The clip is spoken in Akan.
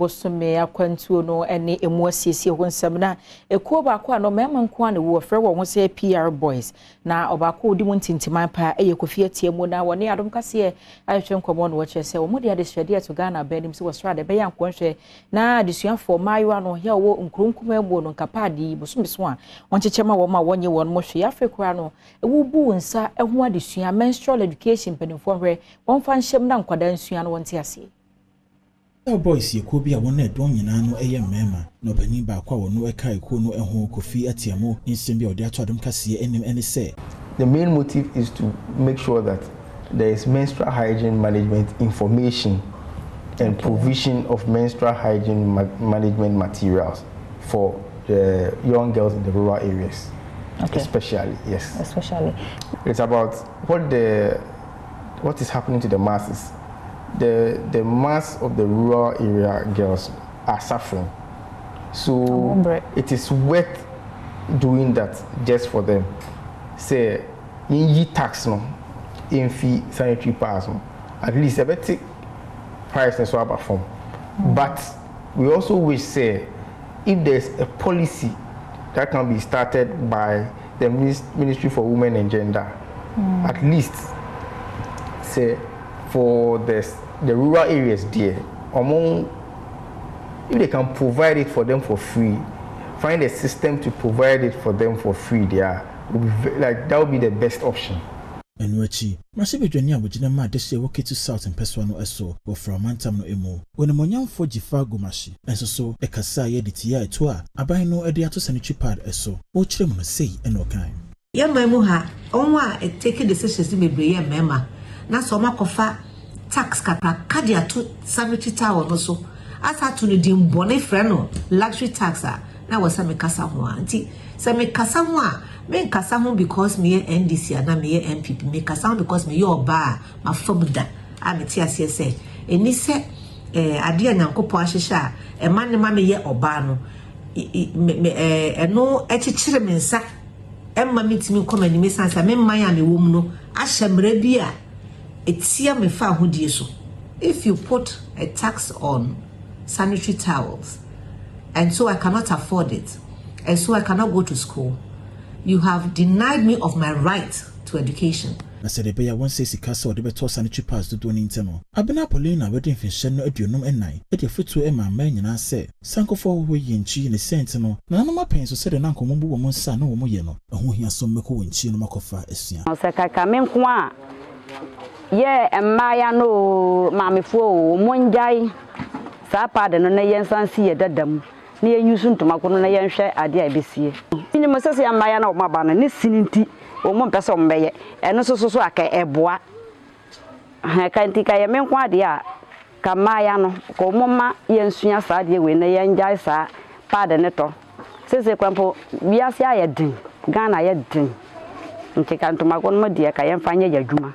Bosome akwantuo no ene emu asiesie ho nsɛm na ekuo baako ano mema nko an wo frɛ wo ho sɛ PR boys na obako odi mu ntintiman pa eye Kofi atie mu na woni Adom Kasee ahwɛ nkɔmɔ no wɔkyerɛ sɛ wo de adehwɛde ato Ghana banim sɛ wɔsoro ade bɛyɛ nkɔnhwɛ na adesuafo maayewa no hɛ wo nkronkuma mu no nkapadi bosome so a wɔnkyekɛma wo ma wɔnye wɔn mo hwe Africa no ewu bu nsa ehu adesua menstrual education penifo hwɛ wɔmfa nhyɛm na nkwadaa nsua no wɔnte ase boys ye ko bia won edon nyina no eye mema no bani ba kwa wonu eka eko no eho Kofi atiamo nsem bia odi ato Adom Kasee enim ene say the main motive is to make sure that there is menstrual hygiene management information and provision of menstrual hygiene management materials for the young girls in the rural areas. Especially, yes. Especially. It's about what is happening to the masses. The mass of the rural area girls are suffering. So it is worth doing that just for them. Say, in tax no, in fee sanitary pads no, at least a better price and so form. But we also wish say, if there's a policy that can be started by the Ministry for Women and Gender, at least say for the rural areas there, if they can provide it for them for free, find a system to provide it for them for free there, that would be the best option. And wachi, Masibedwani abogina ma dese woke to South and Peswa no eso, or from Mantam no emo. When a monyam for Jifa Gomashi, and so a Kasee editia toa, abai no a To Sanitary Pads eso, or Chemon say and no kind. Yamamuha, onwa a taking decisions to be brave mema. Na soma kofa tax kata kadia to sanitary tower also. As had to dim bonnet freno, luxury taxa. Now was some kasa wanti. Some kasa wa, men kasa because me NDC and me MPP, me kasa because me your bar, my fobda. I'm a TSA. And he said, a dear Nanko Poashisha, a man mammy ye obano. No etchiremensa. Emma meets me come and miss answer, men Miami woman, Ashamrebia. It's here me fa who so. If you put a tax on sanitary towels, and so I cannot afford it, and so I cannot go to school, you have denied me of my right to education. I said, the bear one says he cast or the To Sanitary Pads to do an intemo. I've been up Polina wedding for Shannon at your num and night. At your foot to Emma, man, and I said, Sanko for way in chi in the sentinel. None of my pains said an uncle Mumbo woman's son or Moyeno, and who he has some Mako and Chin Makofa is young. Osaka come qua. Yeah, and Maya no, Mammy Fo, Monjai, Sapad and Nayan Sansi at Dadam. Near you soon to Maconayan share at the IBC. In the Massasia Maya no Mabana, Nissinity. O mon person beye eno so aka eboa ha kan tika ye menkwa de a kamaya no ko momma ye nsua sa de we na ye njai sa pad ne to sese kwampo biase aye din Ghana ye din nke kan to magon mo de ka ye mfanye ya dwuma